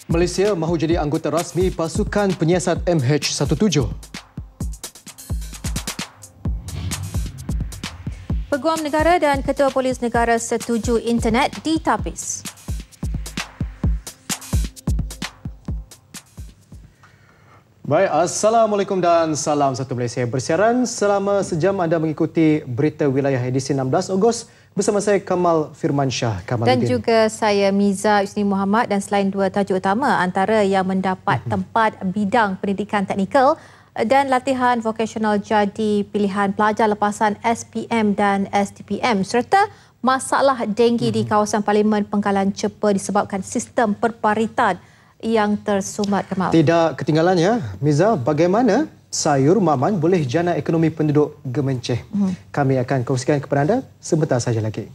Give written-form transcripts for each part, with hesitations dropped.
Malaysia mahu jadi anggota rasmi pasukan penyiasat MH17. Peguam Negara dan Ketua Polis Negara setuju internet ditapis. Baik, Assalamualaikum dan salam satu Malaysia. Bersiaran selama sejam anda mengikuti berita wilayah edisi 16 Ogos bersama saya Kamal Firmansyah. Dan juga saya Miza Usni Muhammad, dan selain dua tajuk utama antara yang mendapat tempat bidang pendidikan teknikal dan latihan vokasional jadi pilihan pelajar lepasan SPM dan STPM, serta masalah denggi di kawasan Parlimen Pengkalan Cepa disebabkan sistem perparitan yang tersumat kemal. Tidak ketinggalannya, Miza, bagaimana sayur maman boleh jana ekonomi penduduk Gemenceh. Kami akan kongsikan kepada anda sebentar saja lagi.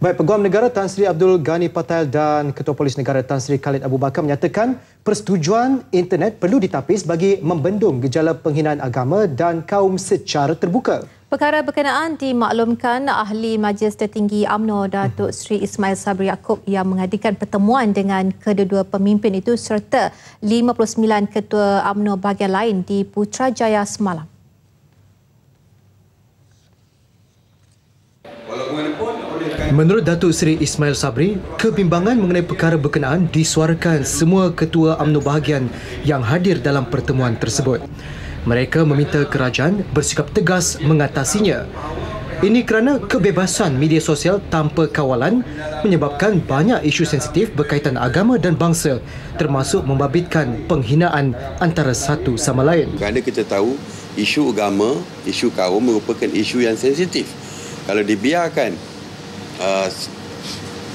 Baik, Peguam Negara Tan Sri Abdul Ghani Patel dan Ketua Polis Negara Tan Sri Khalid Abu Bakar menyatakan persetujuan internet perlu ditapis bagi membendung gejala penghinaan agama dan kaum secara terbuka. Perkara berkenaan dimaklumkan Ahli Majlis Tertinggi UMNO Datuk Seri Ismail Sabri Yaakob yang mengadakan pertemuan dengan kedua-dua pemimpin itu serta 59 ketua UMNO bahagian lain di Putrajaya semalam. Menurut Datuk Seri Ismail Sabri, kebimbangan mengenai perkara berkenaan disuarakan semua ketua UMNO bahagian yang hadir dalam pertemuan tersebut. Mereka meminta kerajaan bersikap tegas mengatasinya. Ini kerana kebebasan media sosial tanpa kawalan menyebabkan banyak isu sensitif berkaitan agama dan bangsa, termasuk membabitkan penghinaan antara satu sama lain. Kerana kita tahu isu agama, isu kaum merupakan isu yang sensitif. Kalau dibiarkan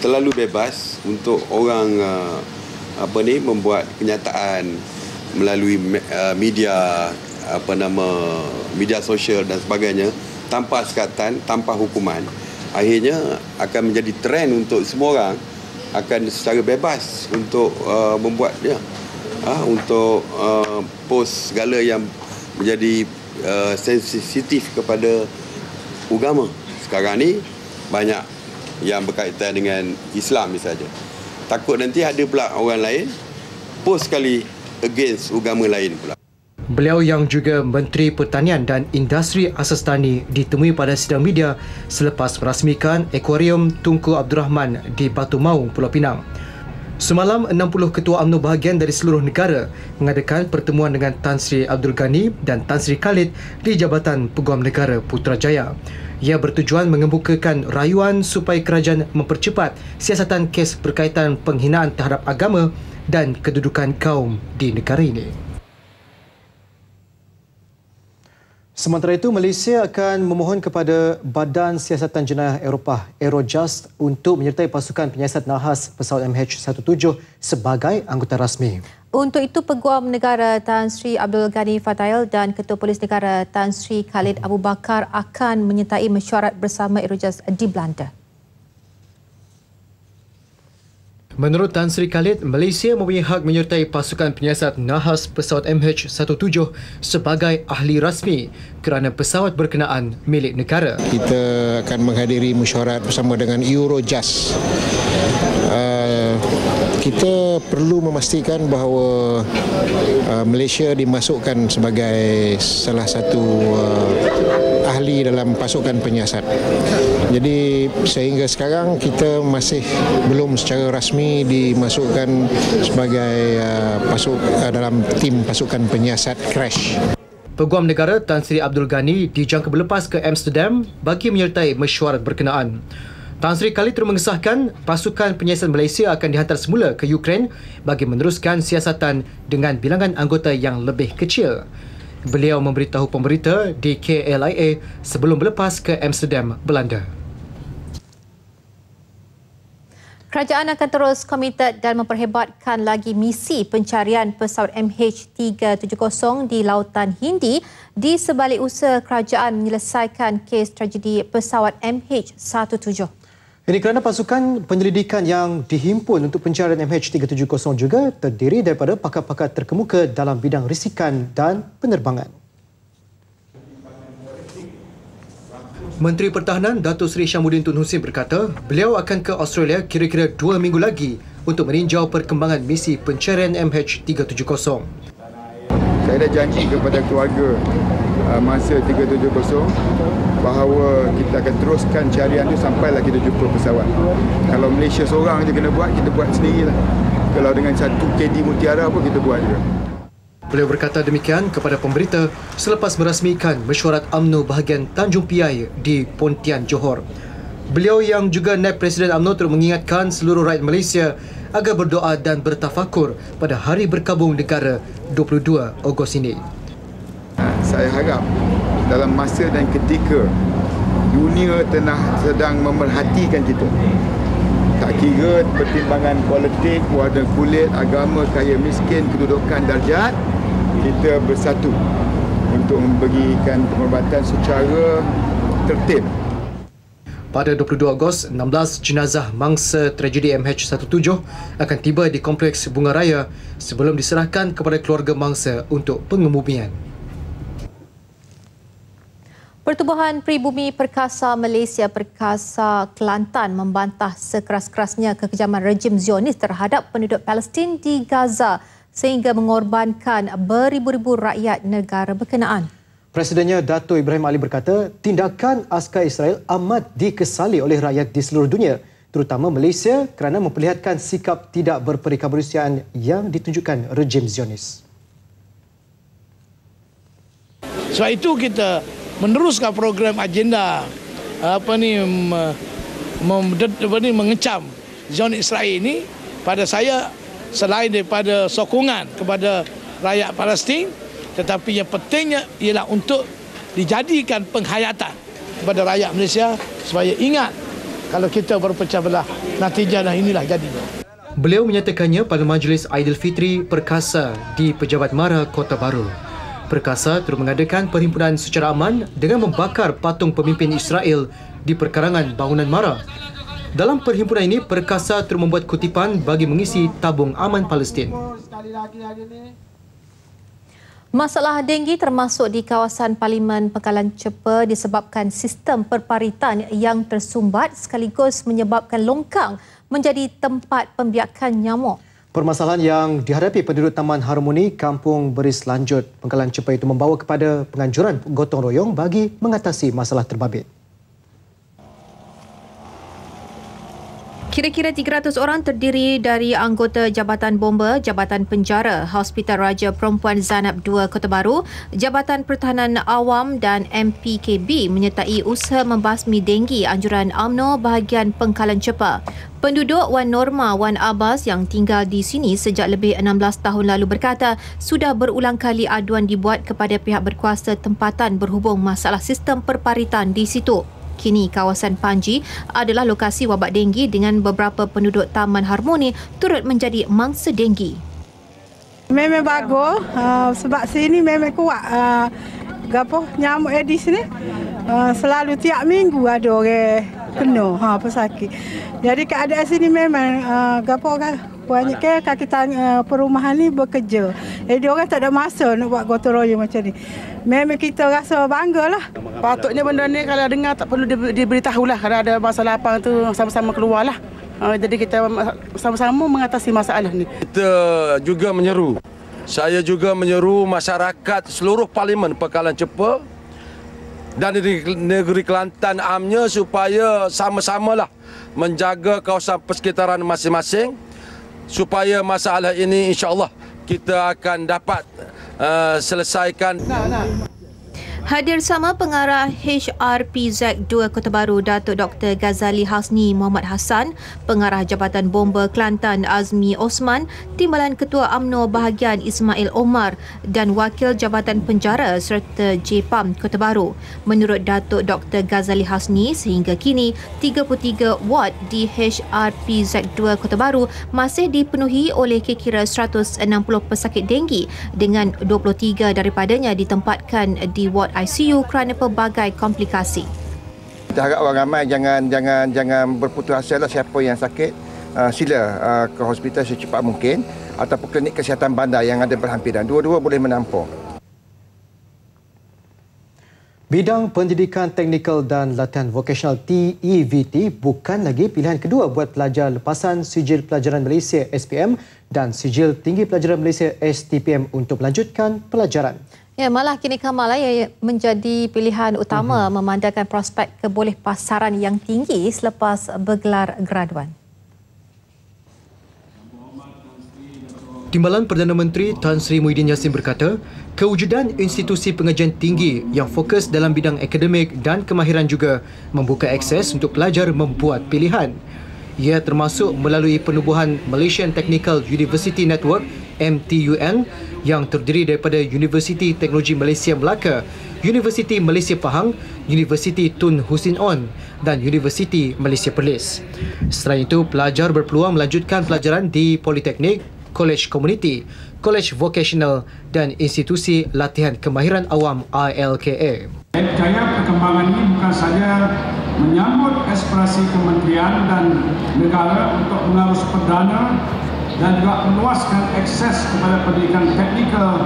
terlalu bebas untuk orang membuat kenyataan melalui media media sosial dan sebagainya tanpa sekatan, tanpa hukuman, akhirnya akan menjadi trend untuk semua orang akan secara bebas untuk membuatnya untuk post segala yang menjadi sensitif kepada agama. Sekarang ni banyak yang berkaitan dengan Islam misalnya. Takut nanti ada pula orang lain post sekali against agama lain pula. Beliau yang juga Menteri Pertanian dan Industri Asas Tani ditemui pada sidang media selepas merasmikan Akuarium Tunku Abdul Rahman di Batu Maung, Pulau Pinang. Semalam, 60 ketua UMNO bahagian dari seluruh negara mengadakan pertemuan dengan Tan Sri Abdul Ghani dan Tan Sri Khalid di Jabatan Peguam Negara Putrajaya. Ia bertujuan mengemukakan rayuan supaya kerajaan mempercepat siasatan kes berkaitan penghinaan terhadap agama dan kedudukan kaum di negara ini. Sementara itu, Malaysia akan memohon kepada Badan Siasatan Jenayah Eropah Eurojust untuk menyertai pasukan penyiasat nahas pesawat MH17 sebagai anggota rasmi. Untuk itu, Peguam Negara Tan Sri Abdul Ghani Patel dan Ketua Polis Negara Tan Sri Khalid Abu Bakar akan menyertai mesyuarat bersama Eurojust di Belanda. Menurut Tan Sri Khalid, Malaysia mempunyai hak menyertai pasukan penyiasat nahas pesawat MH17 sebagai ahli rasmi kerana pesawat berkenaan milik negara. Kita akan menghadiri mesyuarat bersama dengan Eurojust. Kita perlu memastikan bahawa Malaysia dimasukkan sebagai salah satu ahli dalam pasukan penyiasat. Jadi sehingga sekarang kita masih belum secara rasmi dimasukkan sebagai dalam tim pasukan penyiasat crash. Peguam Negara Tan Sri Abdul Ghani dijangka berlepas ke Amsterdam bagi menyertai mesyuarat berkenaan. Tan Sri Khalid terus mengesahkan pasukan penyiasat Malaysia akan dihantar semula ke Ukraine bagi meneruskan siasatan dengan bilangan anggota yang lebih kecil. Beliau memberitahu pemberita di KLIA sebelum berlepas ke Amsterdam, Belanda. Kerajaan akan terus komited dan memperhebatkan lagi misi pencarian pesawat MH370 di Lautan Hindi di sebalik usaha kerajaan menyelesaikan kes tragedi pesawat MH17. Ini kerana pasukan penyelidikan yang dihimpun untuk pencarian MH370 juga terdiri daripada pakar-pakar terkemuka dalam bidang risikan dan penerbangan. Menteri Pertahanan Datuk Seri Syamudin Tun Hussein berkata beliau akan ke Australia kira-kira 2 minggu lagi untuk meninjau perkembangan misi pencarian MH370. Saya dah janji kepada keluarga masa 370 bahawa kita akan teruskan carian itu sampailah kita jumpa pesawat. Kalau Malaysia seorang je kena buat, kita buat sendirilah. Kalau dengan satu KD Mutiara pun kita buat juga. Beliau berkata demikian kepada pemberita selepas merasmikan mesyuarat UMNO bahagian Tanjung Piai di Pontian, Johor. Beliau yang juga Naib Presiden UMNO turut mengingatkan seluruh rakyat Malaysia agar berdoa dan bertafakur pada Hari Berkabung Negara 22 Ogos ini. Saya harap dalam masa dan ketika dunia sedang memerhatikan kita, tak kira pertimbangan politik, warna kulit, agama, kaya miskin, kedudukan, darjat, kita bersatu untuk memberikan penghormatan secara tertib. Pada 22 Ogos, 16 jenazah mangsa tragedi MH17 akan tiba di Kompleks Bunga Raya sebelum diserahkan kepada keluarga mangsa untuk pengemumian. Pertubuhan Pribumi Perkasa Malaysia Perkasa Kelantan membantah sekeras-kerasnya kekejaman rejim Zionis terhadap penduduk Palestin di Gaza sehingga mengorbankan beribu-ribu rakyat negara berkenaan. Presidennya Dato' Ibrahim Ali berkata, tindakan askar Israel amat dikesali oleh rakyat di seluruh dunia, terutama Malaysia kerana memperlihatkan sikap tidak berperikemanusiaan yang ditunjukkan rejim Zionis. Sebab itu kita meneruskan program agenda mengecam Zionis Israel ini. Pada saya, selain daripada sokongan kepada rakyat Palestin, tetapi yang pentingnya ialah untuk dijadikan penghayatan kepada rakyat Malaysia supaya ingat kalau kita berpecah belah, natijah inilah jadinya. Beliau menyatakannya pada Majlis Aidilfitri Perkasa di Pejabat Mara, Kota Baru. Perkasa turut mengadakan perhimpunan secara aman dengan membakar patung pemimpin Israel di perkarangan bangunan Mara. Dalam perhimpunan ini, Perkasa turut membuat kutipan bagi mengisi tabung aman Palestin. Masalah denggi termasuk di kawasan Parlimen Pangkalan Cepa disebabkan sistem perparitan yang tersumbat sekaligus menyebabkan longkang menjadi tempat pembiakan nyamuk. Permasalahan yang dihadapi penduduk Taman Harmoni Kampung Beris Lanjut Pangkalan Cepa itu membawa kepada penganjuran gotong royong bagi mengatasi masalah terbabit. Kira-kira 300 orang terdiri dari anggota Jabatan Bomba, Jabatan Penjara, Hospital Raja Perempuan Zainab II Kota Baru, Jabatan Pertahanan Awam dan MPKB menyertai usaha membasmi denggi anjuran UMNO bahagian Pangkalan Cepa. Penduduk Wan Norma Wan Abbas yang tinggal di sini sejak lebih 16 tahun lalu berkata sudah berulang kali aduan dibuat kepada pihak berkuasa tempatan berhubung masalah sistem perparitan di situ. Kini kawasan Panji adalah lokasi wabak denggi dengan beberapa penduduk Taman Harmoni turut menjadi mangsa denggi. Memang bagus sebab sini memang kuat. Nyamuk Aedes ni selalu tiap minggu ada orang kena pesakit. Jadi keadaan sini memang banyak kita perumahan ni bekerja. Jadi orang tak ada masa nak buat gotong royong macam ni. Memang kita rasa banggalah. Patutnya benda ni kalau dengar tak perlu diberitahulah. Kalau ada masalah apa tu sama-sama keluarlah. Jadi kita sama-sama mengatasi masalah ni. Kita juga menyeru. Saya juga menyeru masyarakat seluruh Parlimen Pangkalan Cepa dan negeri Kelantan amnya supaya sama-samalah menjaga kawasan persekitaran masing-masing supaya masalah ini insya-Allah kita akan dapat selesaikan. Hadir sama pengarah HRPZ 2 Kota Baru Datuk Dr. Ghazali Hasni Muhammad Hassan, pengarah Jabatan Bomba Kelantan Azmi Osman, Timbalan Ketua UMNO bahagian Ismail Omar dan Wakil Jabatan Penjara serta JPAM Kota Baru. Menurut Datuk Dr. Ghazali Hasni, sehingga kini 33 ward di HRPZ 2 Kota Baru masih dipenuhi oleh kira-kira 160 pesakit denggi dengan 23 daripadanya ditempatkan di ward ICU kerana pelbagai komplikasi. kita harap orang ramai jangan berputus asa lah. Siapa yang sakit sila ke hospital secepat mungkin ataupun klinik kesihatan bandar yang ada berhampiran. Dua-dua boleh menampung. Bidang pendidikan teknikal dan latihan vokasional TEVT bukan lagi pilihan kedua buat pelajar lepasan Sijil Pelajaran Malaysia SPM dan Sijil Tinggi Pelajaran Malaysia STPM untuk melanjutkan pelajaran. Ya, malah kini Kamal yang menjadi pilihan utama memandangkan prospek kebolehpasaran yang tinggi selepas bergelar graduan. Timbalan Perdana Menteri Tan Sri Muhyiddin Yassin berkata, kewujudan institusi pengajian tinggi yang fokus dalam bidang akademik dan kemahiran juga membuka akses untuk pelajar membuat pilihan. Ia termasuk melalui penubuhan Malaysian Technical University Network MTUN yang terdiri daripada Universiti Teknologi Malaysia Melaka, Universiti Malaysia Pahang, Universiti Tun Hussein On dan Universiti Malaysia Perlis. Selain itu, pelajar berpeluang melanjutkan pelajaran di Politeknik, Kolej Komuniti, Kolej Vokasional dan Institusi Latihan Kemahiran Awam ILKA. Gaya perkembangan ini bukan saja menyambut aspirasi kementerian dan negara untuk mengarus perdana dan juga meluaskan akses kepada pendidikan teknikal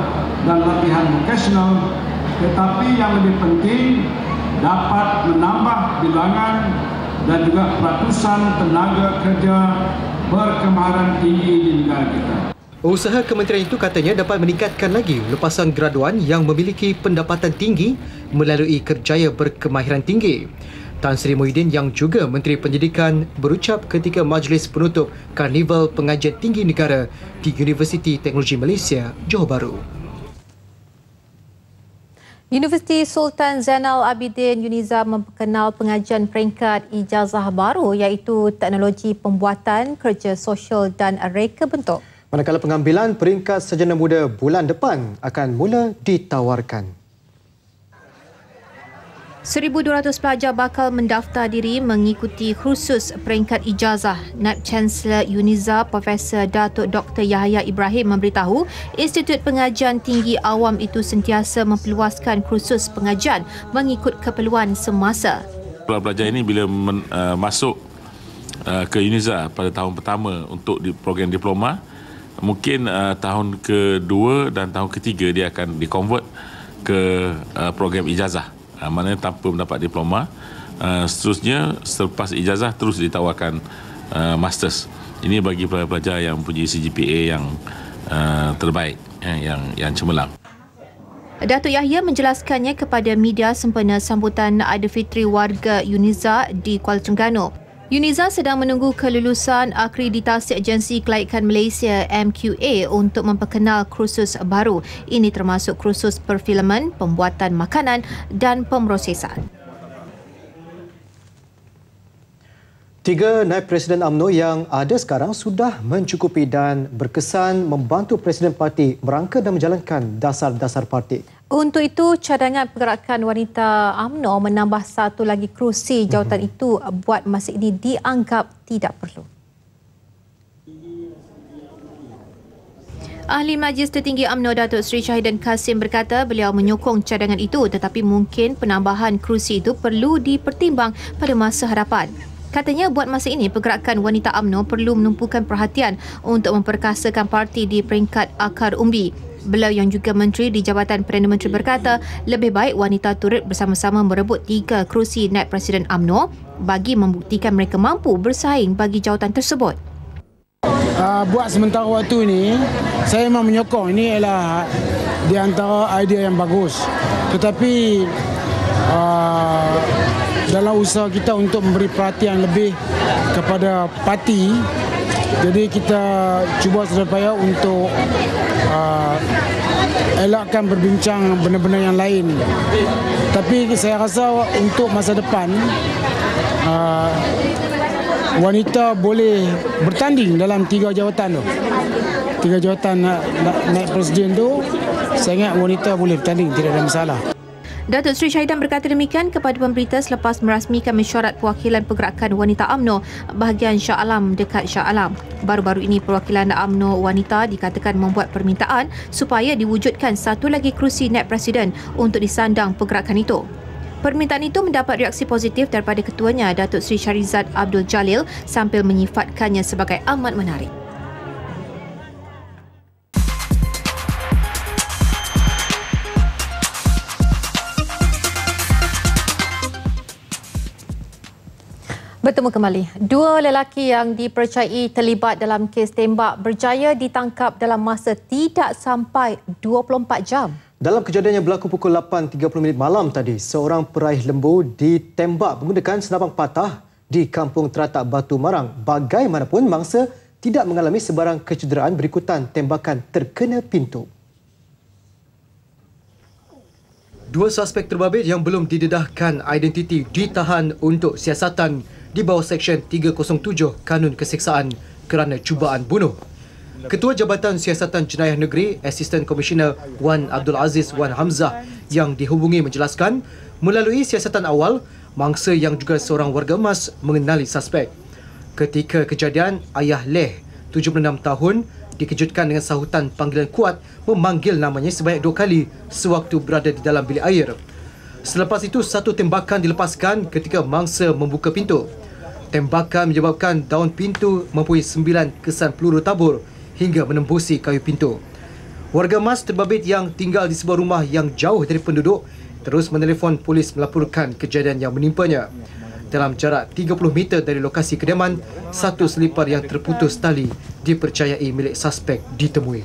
dan latihan vokasional, tetapi yang lebih penting dapat menambah bilangan dan juga ratusan tenaga kerja berkemahiran tinggi di negara kita. Usaha kementerian itu katanya dapat meningkatkan lagi lepasan graduan yang memiliki pendapatan tinggi melalui kerjaya berkemahiran tinggi. Tan Sri Muhyiddin yang juga Menteri Pendidikan berucap ketika majlis penutup Karnival Pengajian Tinggi Negara di Universiti Teknologi Malaysia, Johor Bahru. Universiti Sultan Zainal Abidin UNIZA memperkenal pengajian peringkat ijazah baru iaitu Teknologi Pembuatan Kerja Sosial dan Reka Bentuk. Manakala pengambilan peringkat sarjana muda bulan depan akan mula ditawarkan. 1,200 pelajar bakal mendaftar diri mengikuti kursus peringkat ijazah. Naib Chancellor UNIZA Profesor Datuk Dr. Yahya Ibrahim memberitahu Institut Pengajian Tinggi Awam itu sentiasa memperluaskan kursus pengajian mengikut keperluan semasa. Pelajar ini bila masuk ke UNIZA pada tahun pertama untuk program diploma, mungkin tahun kedua dan tahun ketiga dia akan di-convert ke program ijazah. Maknanya tanpa mendapat diploma, seterusnya selepas ijazah terus ditawarkan masters. Ini bagi pelajar yang mempunyai CGPA yang terbaik, yang cemerlang. Datuk Yahya menjelaskannya kepada media sempena sambutan Aidilfitri warga UNIZA di Kuala Terengganu. UNIZA sedang menunggu kelulusan akreditasi Agensi Kelaikan Malaysia MQA untuk memperkenal kursus baru. Ini termasuk kursus perfilman, pembuatan makanan dan pemrosesan. 3 naib Presiden UMNO yang ada sekarang sudah mencukupi dan berkesan membantu Presiden Parti merangka dan menjalankan dasar-dasar parti. Untuk itu, cadangan pergerakan wanita UMNO menambah satu lagi kerusi jawatan itu buat masa ini dianggap tidak perlu. Ahli Majlis Tertinggi UMNO Datuk Seri Syahidan Kasim berkata beliau menyokong cadangan itu tetapi mungkin penambahan kerusi itu perlu dipertimbang pada masa hadapan. Katanya buat masa ini pergerakan wanita UMNO perlu menumpukan perhatian untuk memperkasakan parti di peringkat akar umbi. Beliau yang juga menteri di Jabatan Perdana Menteri berkata lebih baik wanita turut bersama-sama merebut 3 kerusi naib Presiden UMNO bagi membuktikan mereka mampu bersaing bagi jawatan tersebut. Buat sementara waktu ini, saya memang menyokong. Ini ialah di antara idea yang bagus. Tetapi dalam usaha kita untuk memberi perhatian lebih kepada parti, jadi kita cuba sedaya untuk elakkan berbincang benda-benda yang lain. Tapi saya rasa untuk masa depan wanita boleh bertanding dalam 3 jawatan tu. 3 jawatan naib presiden tu, saya ingat wanita boleh bertanding, tidak ada masalah. Datuk Seri Syahidan berkata demikian kepada pemberita selepas merasmikan mesyuarat perwakilan pergerakan wanita UMNO bahagian Shah Alam dekat Shah Alam. Baru-baru ini perwakilan UMNO wanita dikatakan membuat permintaan supaya diwujudkan satu lagi kerusi naib presiden untuk disandang pergerakan itu. Permintaan itu mendapat reaksi positif daripada ketuanya Datuk Seri Syarizad Abdul Jalil sambil menyifatkannya sebagai amat menarik. Bertemu kembali. Dua lelaki yang dipercayai terlibat dalam kes tembak berjaya ditangkap dalam masa tidak sampai 24 jam. Dalam kejadian yang berlaku pukul 8.30 malam tadi, seorang peraih lembu ditembak menggunakan senapang patah di Kampung Teratak Batu Marang. Bagaimanapun, mangsa tidak mengalami sebarang kecederaan berikutan tembakan terkena pintu. Dua suspek terbabit yang belum didedahkan identiti ditahan untuk siasatan di bawah Seksyen 307 Kanun Keseksaan kerana cubaan bunuh. Ketua Jabatan Siasatan Jenayah Negeri, Asisten Komisioner Wan Abdul Aziz Wan Hamzah yang dihubungi menjelaskan, melalui siasatan awal, mangsa yang juga seorang warga emas mengenali suspek. Ketika kejadian, ayah Leh, 76 tahun, dikejutkan dengan sahutan panggilan kuat memanggil namanya sebanyak 2 kali sewaktu berada di dalam bilik air. Selepas itu, satu tembakan dilepaskan ketika mangsa membuka pintu. Tembakan menyebabkan daun pintu mempunyai 9 kesan peluru tabur hingga menembusi kayu pintu. Warga emas terbabit yang tinggal di sebuah rumah yang jauh dari penduduk terus menelefon polis melaporkan kejadian yang menimpanya. Dalam jarak 30 meter dari lokasi kediaman, satu selipar yang terputus tali dipercayai milik suspek ditemui.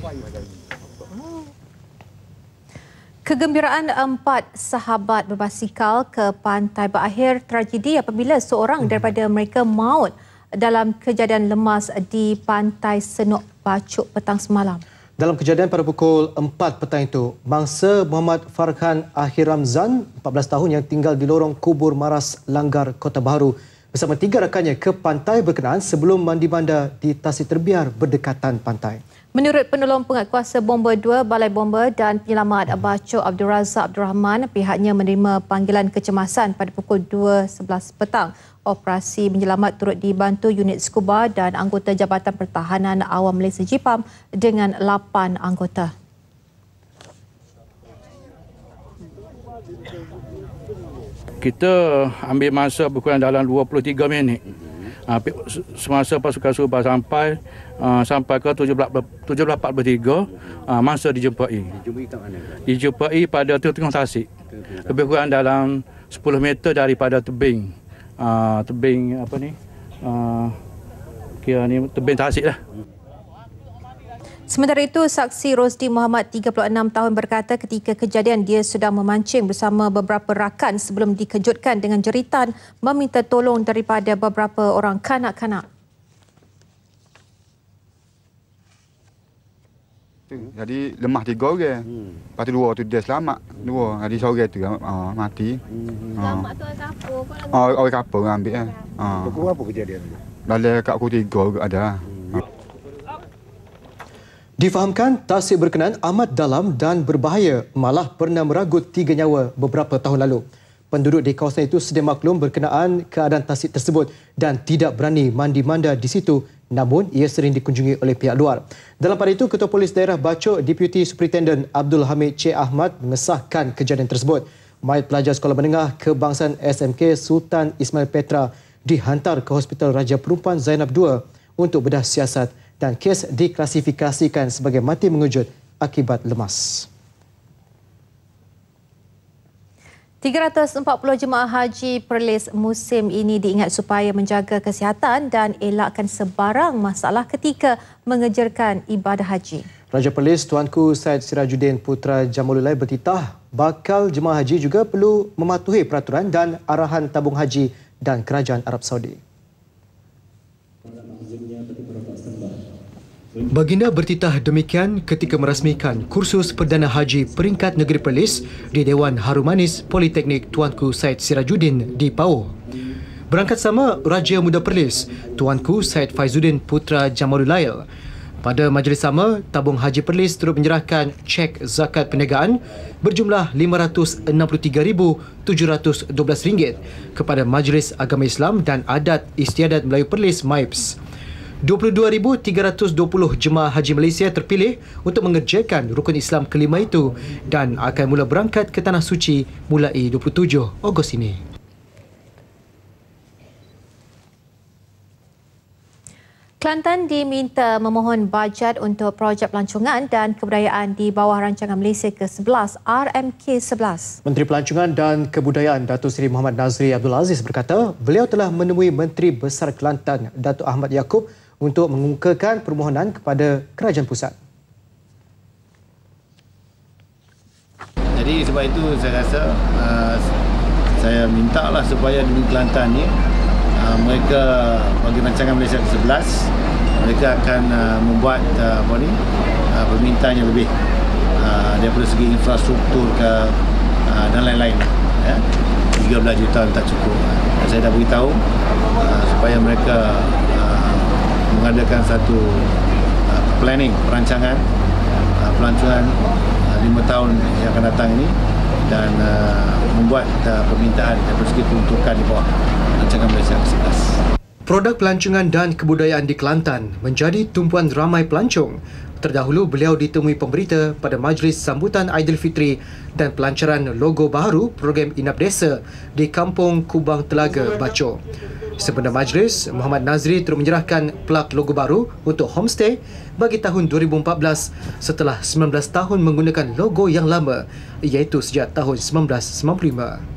Kegembiraan 4 sahabat berbasikal ke pantai berakhir tragedi apabila seorang daripada mereka maut dalam kejadian lemas di Pantai Senok Bacuk petang semalam. Dalam kejadian pada pukul 4 petang itu, mangsa Muhammad Farhan Akhir Ramzan, 14 tahun yang tinggal di lorong Kubur Maras Langgar, Kota Baharu bersama 3 rakannya ke pantai berkenaan sebelum mandi bandar di Tasik Terbiar berdekatan pantai. Menurut penolong penguatkuasa Bomba 2 Balai Bomba dan Penyelamat Bacuk Abdul Razak Abdul Rahman, pihaknya menerima panggilan kecemasan pada pukul 2.11 petang. Operasi menyelamat turut dibantu unit skuba dan anggota Jabatan Pertahanan Awam Malaysia JIPAM dengan 8 anggota. Kita ambil masa berkurang dalam 23 minit. Semasa pasukan subah sampai ke 17.43, masa dijumpai. Dijumpai pada Tengah Tasik. Lebih kurang dalam 10 meter daripada tebing. Tebing apa ni? Kira ni tebing Tasik lah. Sementara itu, saksi Rosdi Muhammad 36 tahun berkata ketika kejadian dia sedang memancing bersama beberapa rakan sebelum dikejutkan dengan jeritan meminta tolong daripada beberapa orang kanak-kanak. Jadi lemah 3 orang. Lepas tu 2 tu dia selamat. 2. Jadi seorang tu mati. Selamat tu orang kapur pun lagi. Orang kapur ambil kan. Pukul apa kejadian? Dalam kat pukul 3 ada. Difahamkan tasik berkenaan amat dalam dan berbahaya, malah pernah meragut 3 nyawa beberapa tahun lalu. Penduduk di kawasan itu sedia maklum berkenaan keadaan tasik tersebut dan tidak berani mandi mandar di situ, namun ia sering dikunjungi oleh pihak luar. Dalam pada itu, Ketua Polis Daerah Bacuk Deputy Superintendent Abdul Hamid Cik Ahmad mengesahkan kejadian tersebut. Mayat pelajar sekolah menengah kebangsaan SMK Sultan Ismail Petra dihantar ke Hospital Raja Perempuan Zainab II untuk bedah siasat dan kes diklasifikasikan sebagai mati mengejut akibat lemas. 340 jemaah haji Perlis musim ini diingat supaya menjaga kesihatan dan elakkan sebarang masalah ketika mengejarkan ibadah haji. Raja Perlis Tuanku Said Sirajuddin Putra Jamululai bertitah bakal jemaah haji juga perlu mematuhi peraturan dan arahan tabung haji dan Kerajaan Arab Saudi. Baginda bertitah demikian ketika merasmikan kursus Perdana Haji Peringkat Negeri Perlis di Dewan Harumanis Politeknik Tuanku Said Sirajuddin di Pauh. Berangkat sama Raja Muda Perlis Tuanku Said Faizuddin Putra Jamalulail. Pada majlis sama, tabung Haji Perlis turut menyerahkan cek zakat perniagaan berjumlah RM563,712 kepada Majlis Agama Islam dan Adat Istiadat Melayu Perlis MAIPS. 22,320 jemaah haji Malaysia terpilih untuk mengerjakan rukun Islam kelima itu dan akan mula berangkat ke Tanah Suci mulai 27 Ogos ini. Kelantan diminta memohon bajet untuk projek pelancongan dan kebudayaan di bawah rancangan Malaysia ke-11 RMK11. Menteri Pelancongan dan Kebudayaan Datuk Seri Muhammad Nazri Abdul Aziz berkata beliau telah menemui Menteri Besar Kelantan Datuk Ahmad Yaakob untuk mengemukakan permohonan kepada Kerajaan Pusat. Jadi sebab itu saya rasa saya mintalah supaya di Kelantan ni mereka bagi rancangan Malaysia ke-11 mereka akan membuat permintaan yang lebih daripada segi infrastruktur dan lain-lain ya. 13 juta tak cukup. Saya dah beritahu supaya mereka mengadakan satu planning perancangan pelancongan 5 tahun yang akan datang ini dan membuat permintaan daripada segi peruntukan di bawah rancangan Malaysia ke-11. Produk pelancongan dan kebudayaan di Kelantan menjadi tumpuan ramai pelancong. Terdahulu beliau ditemui pemberita pada majlis sambutan Aidilfitri dan pelancaran logo baru program Inap Desa di Kampung Kubang Telaga, Baco. Sempena majlis, Muhammad Nazri turut menyerahkan plak logo baru untuk homestay bagi tahun 2014 setelah 19 tahun menggunakan logo yang lama iaitu sejak tahun 1995.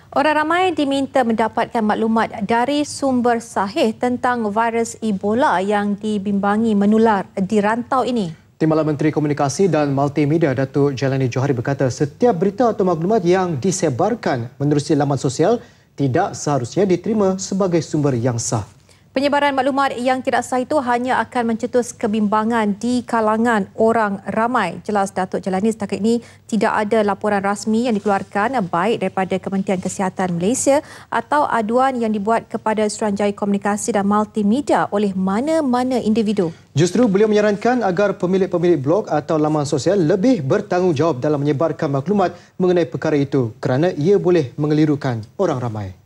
Orang ramai diminta mendapatkan maklumat dari sumber sahih tentang virus Ebola yang dibimbangi menular di rantau ini. Timbalan Menteri Komunikasi dan Multimedia Datuk Jailani Johari berkata setiap berita atau maklumat yang disebarkan menerusi laman sosial tidak seharusnya diterima sebagai sumber yang sah. Penyebaran maklumat yang tidak sah itu hanya akan mencetus kebimbangan di kalangan orang ramai. Jelas Datuk Jailani setakat ini tidak ada laporan rasmi yang dikeluarkan baik daripada Kementerian Kesihatan Malaysia atau aduan yang dibuat kepada Suruhanjaya Komunikasi dan Multimedia oleh mana-mana individu. Justru beliau menyarankan agar pemilik-pemilik blog atau laman sosial lebih bertanggungjawab dalam menyebarkan maklumat mengenai perkara itu kerana ia boleh mengelirukan orang ramai.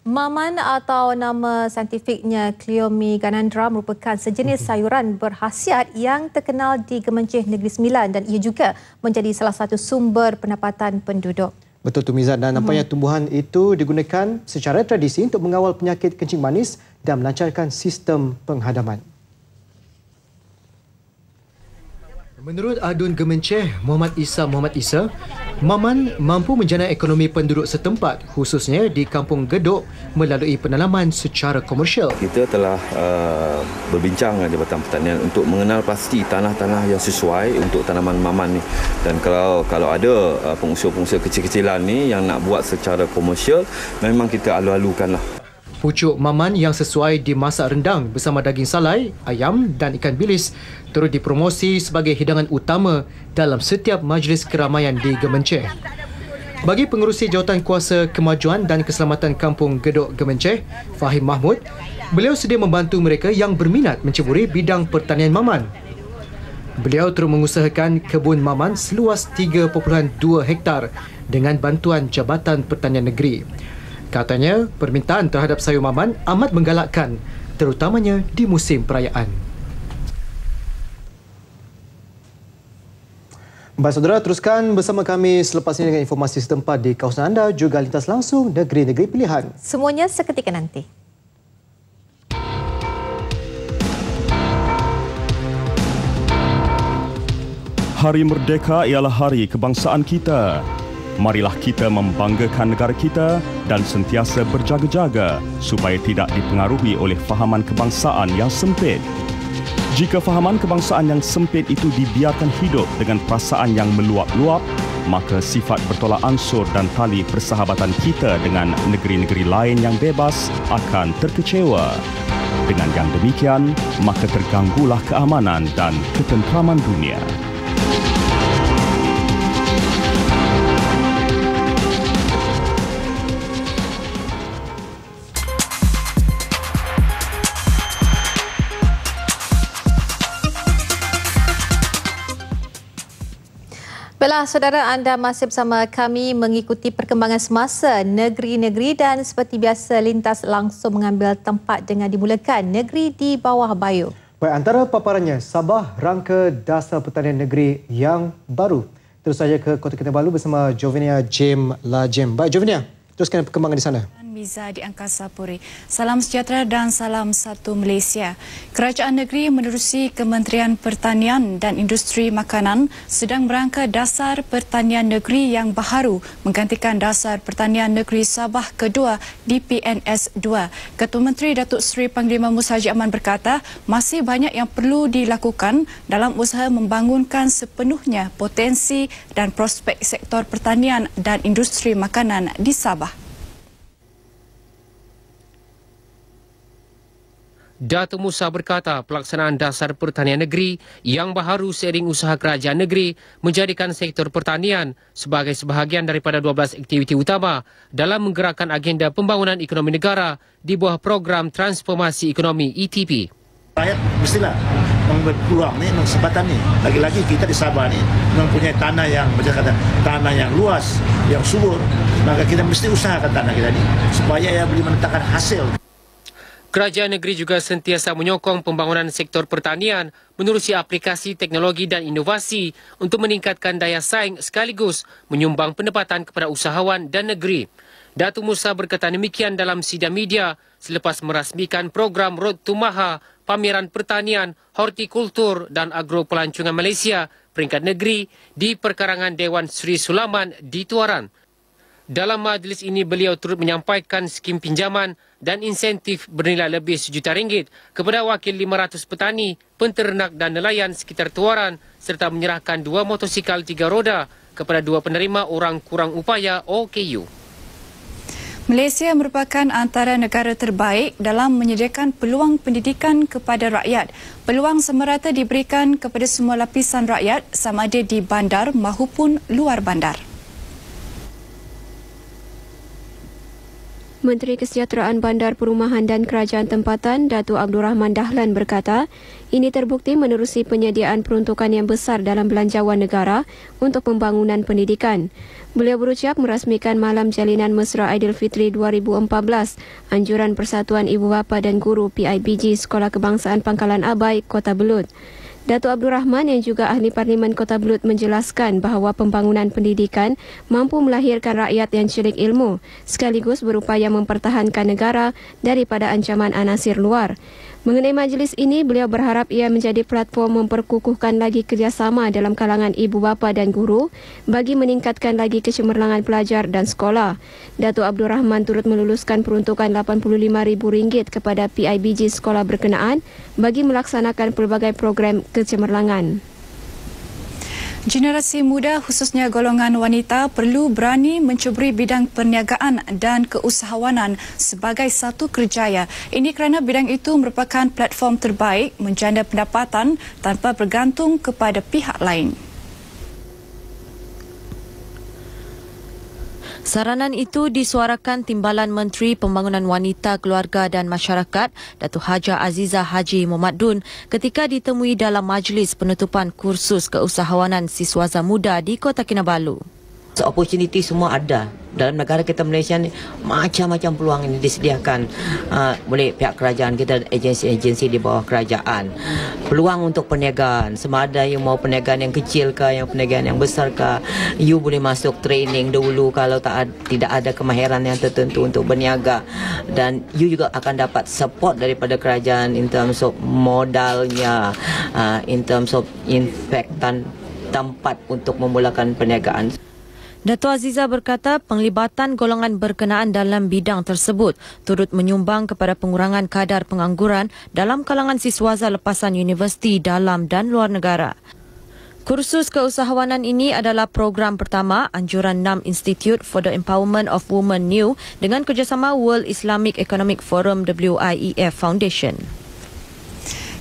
Maman atau nama saintifiknya Cleome Ganandra merupakan sejenis sayuran berkhasiat yang terkenal di Gemenceh Negeri Sembilan dan ia juga menjadi salah satu sumber pendapatan penduduk. Betul tu Mizat, dan nampaknya tumbuhan itu digunakan secara tradisi untuk mengawal penyakit kencing manis dan melancarkan sistem penghadaman. Menurut Adun Gemenceh Muhammad Isa, Maman mampu menjana ekonomi penduduk setempat khususnya di Kampung Gedok melalui penanaman secara komersial. Kita telah berbincang dengan Jabatan Pertanian untuk mengenal pasti tanah-tanah yang sesuai untuk tanaman maman ni. Dan kalau ada pengusaha-pengusaha kecil-kecilan ni yang nak buat secara komersial, memang kita alu-alukanlah. Pucuk maman yang sesuai dimasak rendang bersama daging salai, ayam dan ikan bilis turut dipromosi sebagai hidangan utama dalam setiap majlis keramaian di Gemenceh. Bagi pengerusi Jawatan Kuasa Kemajuan dan Keselamatan Kampung Gedok Gemenceh, Fahim Mahmud, beliau sedia membantu mereka yang berminat menceburi bidang pertanian maman. Beliau terus mengusahakan kebun maman seluas 3.2 hektar dengan bantuan Jabatan Pertanian Negeri. Katanya, permintaan terhadap sayur maman amat menggalakkan, terutamanya di musim perayaan. Baik saudara, teruskan bersama kami selepas ini dengan informasi setempat di kawasan anda juga lintas langsung negeri-negeri pilihan. Semuanya seketika nanti. Hari Merdeka ialah hari kebangsaan kita. Marilah kita membanggakan negara kita dan sentiasa berjaga-jaga supaya tidak dipengaruhi oleh fahaman kebangsaan yang sempit. Jika fahaman kebangsaan yang sempit itu dibiarkan hidup dengan perasaan yang meluap-luap, maka sifat bertolak ansur dan tali persahabatan kita dengan negeri-negeri lain yang bebas akan terkecewa. Dengan yang demikian, maka terganggulah keamanan dan ketenteraman dunia. Baiklah, saudara, anda masih bersama kami mengikuti perkembangan semasa negeri-negeri dan seperti biasa lintas langsung mengambil tempat dengan dimulakan negeri di bawah bayu. Baik, antara paparannya, Sabah rangka dasar pertanian negeri yang baru. Terus saja ke Kota Kinabalu bersama Jovenia Jem Lajem. Baik, Jovenia, teruskan perkembangan di sana. Miza di Angkasa Puri. Salam sejahtera dan salam satu Malaysia. Kerajaan negeri menerusi Kementerian Pertanian dan Industri Makanan sedang merangka dasar pertanian negeri yang baharu menggantikan dasar pertanian negeri Sabah kedua DPNS 2. Ketua Menteri Datuk Seri Panglima Musa Haji Aman berkata, masih banyak yang perlu dilakukan dalam usaha membangunkan sepenuhnya potensi dan prospek sektor pertanian dan industri makanan di Sabah. Datuk Musa berkata pelaksanaan dasar pertanian negeri yang baharu seiring usaha kerajaan negeri menjadikan sektor pertanian sebagai sebahagian daripada 12 aktiviti utama dalam menggerakkan agenda pembangunan ekonomi negara di bawah program transformasi ekonomi ETP. Rakyat mestilah mengambil peluang ni, kesempatan ni. Lagi-lagi kita di Sabah ni mempunyai tanah yang macam kata tanah yang luas, yang subur, maka kita mesti usahakan tanah kita ni supaya ia boleh mendatangkan hasil. Kerajaan negeri juga sentiasa menyokong pembangunan sektor pertanian menerusi aplikasi teknologi dan inovasi untuk meningkatkan daya saing sekaligus menyumbang pendapatan kepada usahawan dan negeri. Datuk Musa berkata demikian dalam sidang media selepas merasmikan program Road to Maha, pameran pertanian, hortikultur dan agropelancongan Malaysia peringkat negeri di perkarangan Dewan Sri Sulaiman di Tuaran. Dalam majlis ini beliau turut menyampaikan skim pinjaman dan insentif bernilai lebih RM1 juta kepada wakil 500 petani, penternak dan nelayan sekitar Tuaran serta menyerahkan 2 motosikal 3 roda kepada 2 penerima orang kurang upaya OKU. Malaysia merupakan antara negara terbaik dalam menyediakan peluang pendidikan kepada rakyat. Peluang semerata diberikan kepada semua lapisan rakyat sama ada di bandar maupun luar bandar. Menteri Kesejahteraan Bandar Perumahan dan Kerajaan Tempatan Datuk Abdul Rahman Dahlan berkata, ini terbukti menerusi penyediaan peruntukan yang besar dalam belanjawan negara untuk pembangunan pendidikan. Beliau berucap merasmikan Malam Jalinan Mesra Aidilfitri 2014, anjuran Persatuan Ibu Bapa dan Guru PIBG Sekolah Kebangsaan Pangkalan Abai, Kota Belud. Datuk Abdul Rahman yang juga ahli Parlimen Kota Belud menjelaskan bahawa pembangunan pendidikan mampu melahirkan rakyat yang celik ilmu sekaligus berupaya mempertahankan negara daripada ancaman anasir luar. Mengenai majlis ini, beliau berharap ia menjadi platform memperkukuhkan lagi kerjasama dalam kalangan ibu bapa dan guru bagi meningkatkan lagi kecemerlangan pelajar dan sekolah. Datuk Abdul Rahman turut meluluskan peruntukan RM85,000 kepada PIBG sekolah berkenaan bagi melaksanakan pelbagai program kecemerlangan. Generasi muda khususnya golongan wanita perlu berani mencuburi bidang perniagaan dan keusahawanan sebagai satu kerjaya. Ini kerana bidang itu merupakan platform terbaik menjana pendapatan tanpa bergantung kepada pihak lain. Saranan itu disuarakan Timbalan Menteri Pembangunan Wanita, Keluarga dan Masyarakat Datuk Hajah Azizah Haji Muhammad Dun ketika ditemui dalam majlis penutupan kursus keusahawanan siswaza muda di Kota Kinabalu. Opportunity semua ada. Dalam negara kita Malaysia ni macam-macam peluang ini disediakan oleh pihak kerajaan kita, agensi-agensi di bawah kerajaan. Peluang untuk perniagaan, sama ada you mau perniagaan yang kecil ke, yang perniagaan yang besar ke, you boleh masuk training dulu kalau tidak ada kemahiran yang tertentu untuk berniaga, dan you juga akan dapat support daripada kerajaan in terms of modalnya, in terms of infaktan tempat untuk memulakan perniagaan. Datuk Azizah berkata penglibatan golongan berkenaan dalam bidang tersebut turut menyumbang kepada pengurangan kadar pengangguran dalam kalangan siswaza lepasan universiti dalam dan luar negara. Kursus keusahawanan ini adalah program pertama anjuran 6 Institute for the Empowerment of Women New dengan kerjasama World Islamic Economic Forum WIEF Foundation.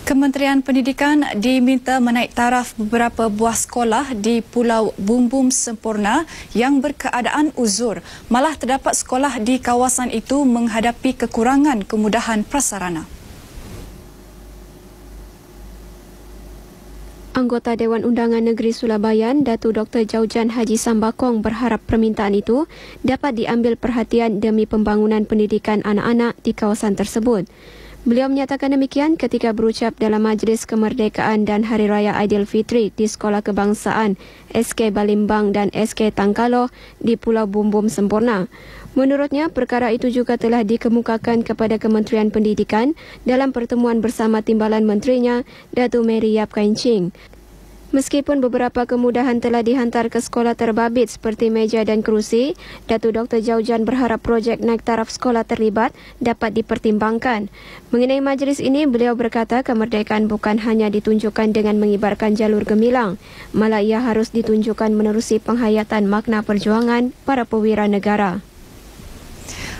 Kementerian Pendidikan diminta menaik taraf beberapa buah sekolah di Pulau Bumbum Sempurna yang berkeadaan uzur. Malah terdapat sekolah di kawasan itu menghadapi kekurangan kemudahan prasarana. Anggota Dewan Undangan Negeri Sulabayan, Datuk Dr. Jaujan Haji Sambakong berharap permintaan itu dapat diambil perhatian demi pembangunan pendidikan anak-anak di kawasan tersebut. Beliau menyatakan demikian ketika berucap dalam Majlis Kemerdekaan dan Hari Raya Aidilfitri di Sekolah Kebangsaan SK Balimbang dan SK Tangkaloh di Pulau Bumbum Semporna. Menurutnya, perkara itu juga telah dikemukakan kepada Kementerian Pendidikan dalam pertemuan bersama Timbalan Menterinya, Datuk Mary Yap Kain Ching. Meskipun beberapa kemudahan telah dihantar ke sekolah terbabit seperti meja dan kerusi, Datuk Dr. Jaujan berharap projek naik taraf sekolah terlibat dapat dipertimbangkan. Mengenai majlis ini, beliau berkata kemerdekaan bukan hanya ditunjukkan dengan mengibarkan jalur gemilang, malah ia harus ditunjukkan menerusi penghayatan makna perjuangan para perwira negara.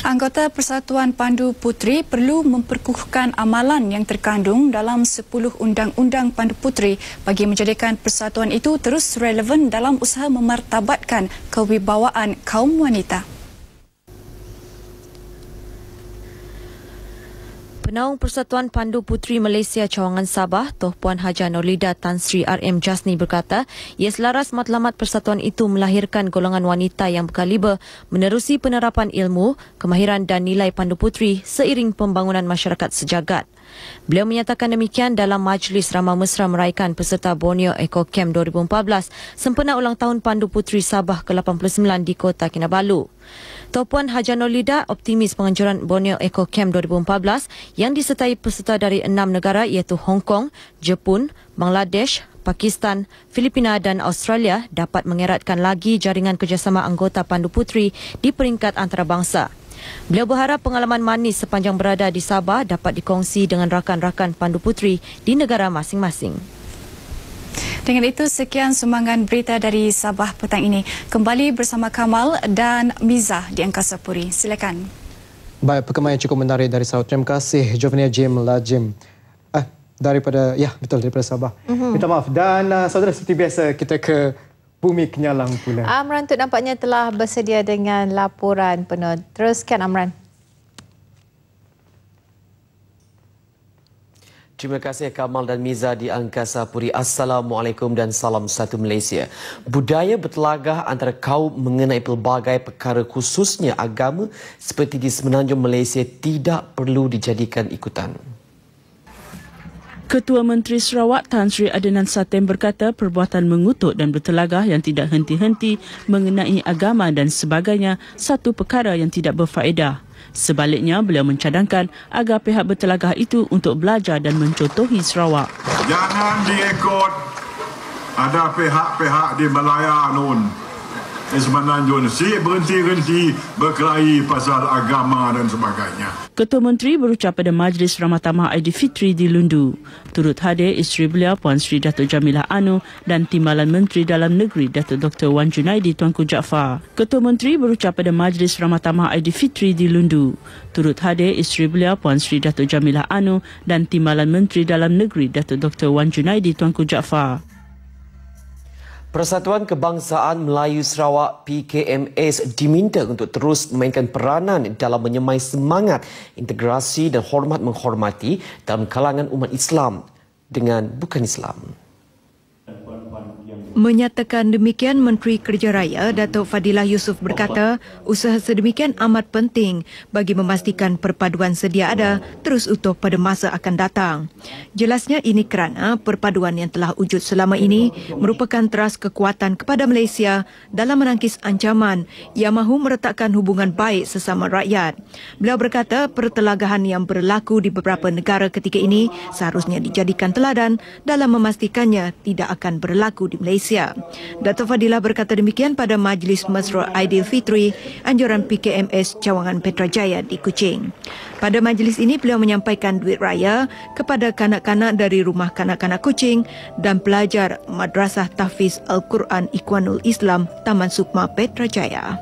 Anggota Persatuan Pandu Puteri perlu memperkukuhkan amalan yang terkandung dalam 10 Undang-Undang Pandu Puteri bagi menjadikan persatuan itu terus relevan dalam usaha memartabatkan kewibawaan kaum wanita. Penaung Persatuan Pandu Puteri Malaysia Cawangan Sabah, Tuan Puan Haja Nurlida Tan Sri RM Jasni berkata, ia selaras matlamat persatuan itu melahirkan golongan wanita yang berkaliber menerusi penerapan ilmu, kemahiran dan nilai Pandu Puteri seiring pembangunan masyarakat sejagat. Beliau menyatakan demikian dalam majlis ramah mesra meraihkan peserta Borneo Eco Camp 2014 sempena ulang tahun Pandu Puteri Sabah ke-89 di Kota Kinabalu. Tuan Puan Haja Nurlida optimis penganjuran Borneo Eco Camp 2014 yang disertai peserta dari 6 negara iaitu Hong Kong, Jepun, Bangladesh, Pakistan, Filipina dan Australia dapat mengeratkan lagi jaringan kerjasama anggota Pandu Puteri di peringkat antarabangsa. Beliau berharap pengalaman manis sepanjang berada di Sabah dapat dikongsi dengan rakan-rakan Pandu Puteri di negara masing-masing. Dengan itu, sekian sumbangan berita dari Sabah petang ini. Kembali bersama Kamal dan Miza di Angkasa Puri. Silakan. Baik, perkembangan yang cukup menarik dari Sabah. Terima kasih Jovania Jim Lajim. Daripada Sabah. Minta maaf. Dan saudara, seperti biasa kita ke Bumi Kenyalang pula. Amran tu nampaknya telah bersedia dengan laporan penuh. Teruskan Amran. Terima kasih Kamal dan Miza di Angkasa Puri. Assalamualaikum dan salam satu Malaysia. Budaya bertelagah antara kaum mengenai pelbagai perkara khususnya agama seperti di Semenanjung Malaysia tidak perlu dijadikan ikutan. Ketua Menteri Sarawak Tan Sri Adenan Satem berkata perbuatan mengutuk dan bertelagah yang tidak henti-henti mengenai agama dan sebagainya satu perkara yang tidak berfaedah. Sebaliknya, beliau mencadangkan agar pihak bertelagah itu untuk belajar dan mencontohi Sarawak. Jangan diikut ada pihak-pihak di Malaya nun, di Semenanjung, berhenti-henti berkelahi pasal agama dan sebagainya. Ketua Menteri berucap pada Majlis Ramah Tamah Aidilfitri di Lundu. Turut hadir isteri beliau Puan Sri Datuk Jamilah Anu dan Timbalan Menteri Dalam Negeri Datuk Dr. Wan Junaidi Tuanku Jaafar. Ketua Menteri berucap pada Majlis Ramah Tamah Aidilfitri di Lundu. Turut hadir isteri beliau Puan Sri Datuk Jamilah Anu dan Timbalan Menteri Dalam Negeri Datuk Dr. Wan Junaidi Tuanku Jaafar. Persatuan Kebangsaan Melayu Sarawak PKMS diminta untuk terus memainkan peranan dalam menyemai semangat integrasi dan hormat menghormati dalam kalangan umat Islam dengan bukan Islam. Menyatakan demikian, Menteri Kerja Raya Datuk Fadilah Yusof berkata usaha sedemikian amat penting bagi memastikan perpaduan sedia ada terus utuh pada masa akan datang. Jelasnya ini kerana perpaduan yang telah wujud selama ini merupakan teras kekuatan kepada Malaysia dalam menangkis ancaman yang mahu meretakkan hubungan baik sesama rakyat. Beliau berkata pertelagahan yang berlaku di beberapa negara ketika ini seharusnya dijadikan teladan dalam memastikannya tidak akan berlaku di Malaysia. Datuk Fadilah berkata demikian pada Majlis Mesra Aidilfitri anjuran PKMS Cawangan Petrajaya di Kuching. Pada majlis ini beliau menyampaikan duit raya kepada kanak-kanak dari Rumah Kanak-kanak Kuching dan pelajar Madrasah Tahfiz Al-Quran Ikhwanul Islam Taman Sukma Petrajaya.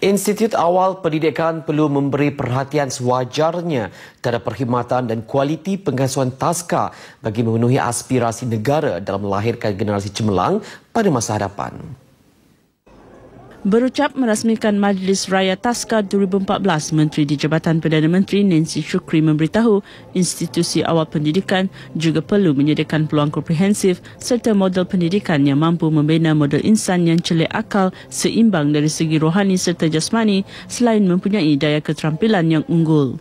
Institut Awal Pendidikan perlu memberi perhatian sewajarnya terhadap perkhidmatan dan kualiti pengasuhan taska bagi memenuhi aspirasi negara dalam melahirkan generasi cemerlang pada masa hadapan. Berucap merasmikan Majlis Raya Taska 2014, Menteri di Jabatan Perdana Menteri Nancy Shukri memberitahu institusi awal pendidikan juga perlu menyediakan peluang komprehensif serta model pendidikan yang mampu membina model insan yang celik akal, seimbang dari segi rohani serta jasmani selain mempunyai daya keterampilan yang unggul.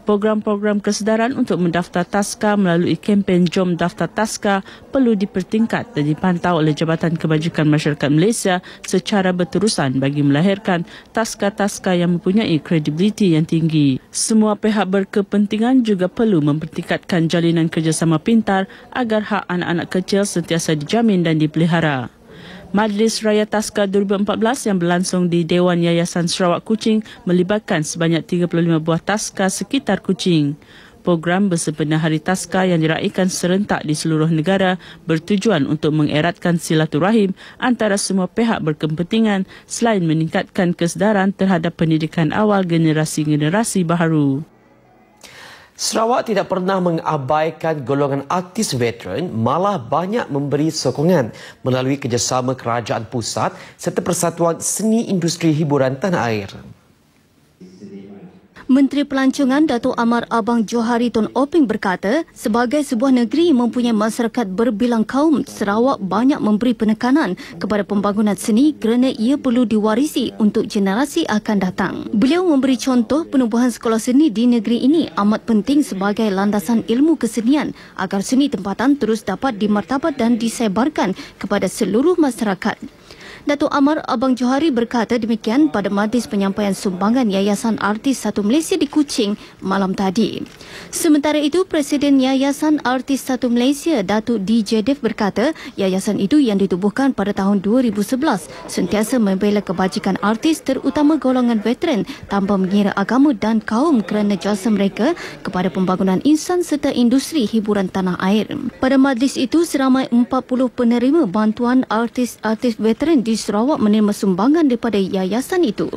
Program-program kesedaran untuk mendaftar taska melalui kempen Jom Daftar Taska perlu dipertingkat dan dipantau oleh Jabatan Kebajikan Masyarakat Malaysia secara berterusan bagi melahirkan taska-taska yang mempunyai kredibiliti yang tinggi. Semua pihak berkepentingan juga perlu mempertingkatkan jalinan kerjasama pintar agar hak anak-anak kecil sentiasa dijamin dan dipelihara. Majlis Raya Taska 2014 yang berlangsung di Dewan Yayasan Sarawak Kuching melibatkan sebanyak 35 buah taska sekitar Kuching. Program bersempena Hari Taska yang diraikan serentak di seluruh negara bertujuan untuk mengeratkan silaturahim antara semua pihak berkepentingan selain meningkatkan kesedaran terhadap pendidikan awal generasi-generasi baharu. Sarawak tidak pernah mengabaikan golongan artis veteran, malah banyak memberi sokongan melalui kerjasama kerajaan pusat serta Persatuan Seni Industri Hiburan Tanah Air. Menteri Pelancongan Datuk Amar Abang Johari Tun Oping berkata, sebagai sebuah negeri mempunyai masyarakat berbilang kaum, Sarawak banyak memberi penekanan kepada pembangunan seni kerana ia perlu diwarisi untuk generasi akan datang. Beliau memberi contoh penubuhan sekolah seni di negeri ini amat penting sebagai landasan ilmu kesenian agar seni tempatan terus dapat dimartabat dan disebarkan kepada seluruh masyarakat. Datuk Amar Abang Johari berkata demikian pada majlis penyampaian sumbangan Yayasan Artis Satu Malaysia di Kuching malam tadi. Sementara itu, Presiden Yayasan Artis Satu Malaysia, Datuk DJ Dev berkata, yayasan itu yang ditubuhkan pada tahun 2011 sentiasa membela kebajikan artis terutama golongan veteran tanpa mengira agama dan kaum kerana jasa mereka kepada pembangunan insan serta industri hiburan tanah air. Pada majlis itu, seramai 40 penerima bantuan artis-artis veteran di Sarawak menerima sumbangan daripada yayasan itu.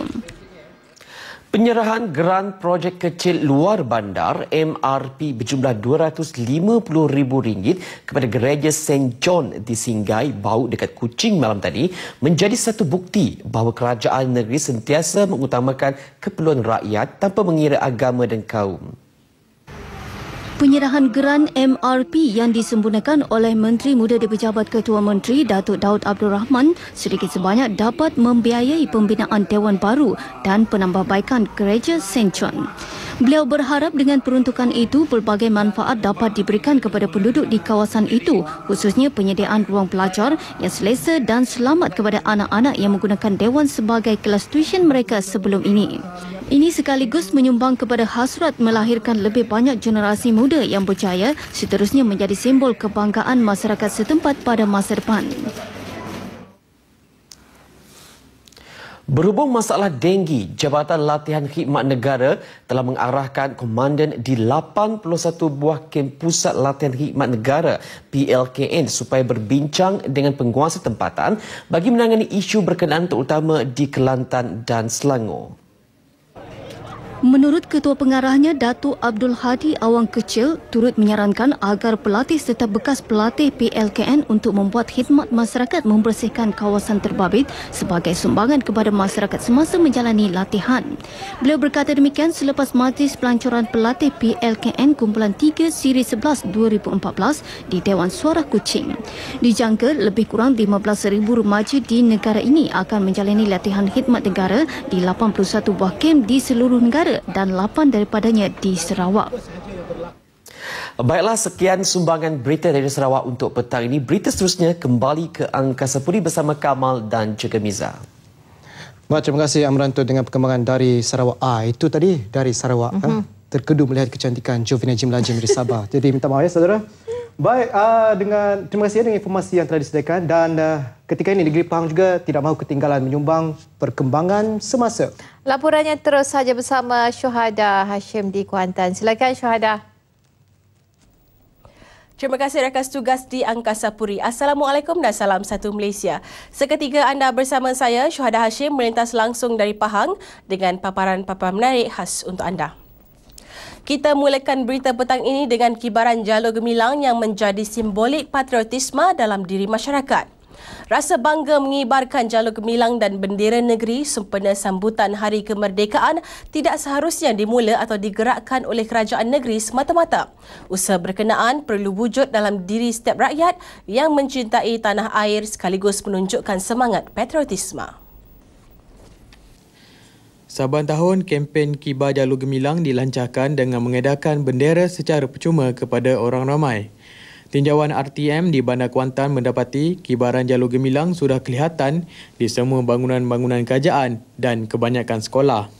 Penyerahan geran projek kecil luar bandar MRP berjumlah RM250,000 kepada Gereja St. John di Singgai Bau dekat Kuching malam tadi menjadi satu bukti bahawa kerajaan negeri sentiasa mengutamakan keperluan rakyat tanpa mengira agama dan kaum. Penyerahan geran MRP yang disempurnakan oleh Menteri Muda di Pejabat Ketua Menteri Datuk Daud Abdul Rahman sedikit sebanyak dapat membiayai pembinaan Dewan Baru dan penambahbaikan Gereja St. John. Beliau berharap dengan peruntukan itu pelbagai manfaat dapat diberikan kepada penduduk di kawasan itu, khususnya penyediaan ruang belajar yang selesa dan selamat kepada anak-anak yang menggunakan Dewan sebagai kelas tuition mereka sebelum ini. Ini sekaligus menyumbang kepada hasrat melahirkan lebih banyak generasi muda yang berjaya, seterusnya menjadi simbol kebanggaan masyarakat setempat pada masa depan. Berhubung masalah denggi, Jabatan Latihan Khidmat Negara telah mengarahkan komandan di 81 buah kem Pusat Latihan Khidmat Negara PLKN supaya berbincang dengan penguasa tempatan bagi menangani isu berkenaan terutama di Kelantan dan Selangor. Menurut Ketua Pengarahnya, Datuk Abdul Hadi Awang Kecil turut menyarankan agar pelatih serta bekas pelatih PLKN untuk membuat khidmat masyarakat membersihkan kawasan terbabit sebagai sumbangan kepada masyarakat semasa menjalani latihan. Beliau berkata demikian selepas majlis pelancaran pelatih PLKN kumpulan 3 Siri 11 2014 di Dewan Suara Kuching. Dijangka lebih kurang 15,000 remaja di negara ini akan menjalani latihan khidmat negara di 81 buah kem di seluruh negara dan 8 daripadanya di Sarawak. Baiklah, sekian sumbangan berita dari Sarawak untuk petang ini. Berita seterusnya kembali ke Angkasa Puri bersama Kamal dan juga Miza. Baik, terima kasih Amranto dengan perkembangan dari Sarawak. Itu tadi dari Sarawak. Terkedu melihat kecantikan Jovina Jim Lajim dari Sabah. Jadi minta maaf ya saudara. Baik, terima kasih dengan informasi yang telah disediakan dan ketika ini Negeri Pahang juga tidak mahu ketinggalan menyumbang perkembangan semasa. Laporannya terus saja bersama Syuhada Hashim di Kuantan. Silakan Syuhada. Terima kasih rakan tugas di Angkasa Puri. Assalamualaikum dan salam satu Malaysia. Seketika anda bersama saya Syuhada Hashim melintas langsung dari Pahang dengan paparan-paparan menarik khas untuk anda. Kita mulakan berita petang ini dengan kibaran jalur gemilang yang menjadi simbolik patriotisme dalam diri masyarakat. Rasa bangga mengibarkan jalur gemilang dan bendera negeri sempena sambutan Hari Kemerdekaan tidak seharusnya dimula atau digerakkan oleh kerajaan negeri semata-mata. Usaha berkenaan perlu wujud dalam diri setiap rakyat yang mencintai tanah air sekaligus menunjukkan semangat patriotisme. Saban tahun, kempen Kibar Jalur Gemilang dilancarkan dengan mengedarkan bendera secara percuma kepada orang ramai. Tinjauan RTM di Bandar Kuantan mendapati kibaran jalur gemilang sudah kelihatan di semua bangunan-bangunan kerajaan dan kebanyakan sekolah.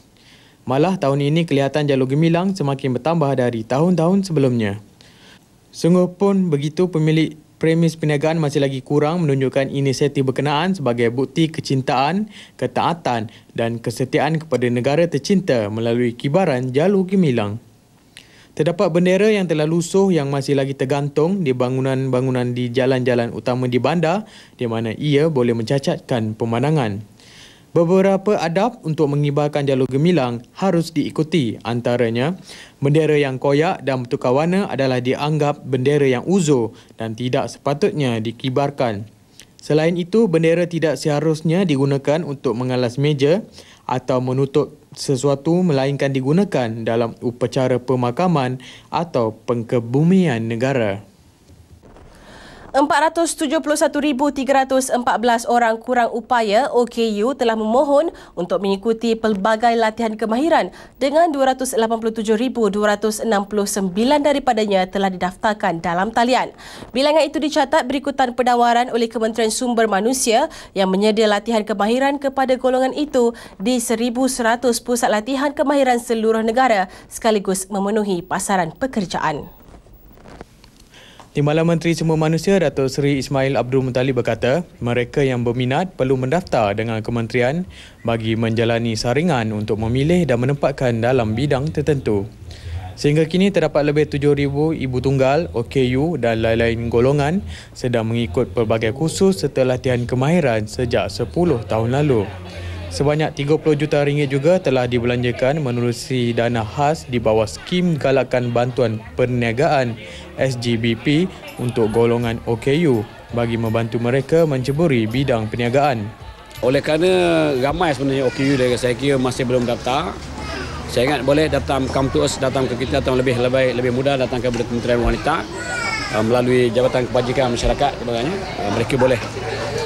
Malah tahun ini kelihatan jalur gemilang semakin bertambah dari tahun-tahun sebelumnya. Sungguh pun begitu, pemilik premis perniagaan masih lagi kurang menunjukkan inisiatif berkenaan sebagai bukti kecintaan, ketaatan dan kesetiaan kepada negara tercinta melalui kibaran jalur gemilang. Terdapat bendera yang telah lusuh yang masih lagi tergantung di bangunan-bangunan di jalan-jalan utama di bandar di mana ia boleh mencacatkan pemandangan. Beberapa adab untuk mengibarkan jalur gemilang harus diikuti, antaranya bendera yang koyak dan bertukar warna adalah dianggap bendera yang uzur dan tidak sepatutnya dikibarkan. Selain itu, bendera tidak seharusnya digunakan untuk mengalas meja atau menutup sesuatu melainkan digunakan dalam upacara pemakaman atau pengkebumian negara. 471,314 orang kurang upaya OKU telah memohon untuk mengikuti pelbagai latihan kemahiran dengan 287,269 daripadanya telah didaftarkan dalam talian. Bilangan itu dicatat berikutan penawaran oleh Kementerian Sumber Manusia yang menyedia latihan kemahiran kepada golongan itu di 1,100 pusat latihan kemahiran seluruh negara sekaligus memenuhi pasaran pekerjaan. Timbalan Menteri Sumber Manusia Datuk Seri Ismail Abdul Muttalib berkata, mereka yang berminat perlu mendaftar dengan kementerian bagi menjalani saringan untuk memilih dan menempatkan dalam bidang tertentu. Sehingga kini terdapat lebih 7,000 ibu tunggal, OKU dan lain-lain golongan sedang mengikut pelbagai kursus serta latihan kemahiran sejak 10 tahun lalu. Sebanyak 30 juta ringgit juga telah dibelanjakan menerusi dana khas di bawah skim galakan bantuan perniagaan SGBP untuk golongan OKU bagi membantu mereka menceburi bidang perniagaan. Oleh kerana ramai sebenarnya OKU dari saya kira masih belum daftar, saya ingat boleh datang come to us, datang ke kita, datang lebih mudah datang ke Kementerian Wanita melalui Jabatan Kebajikan Masyarakat sebagainya, mereka boleh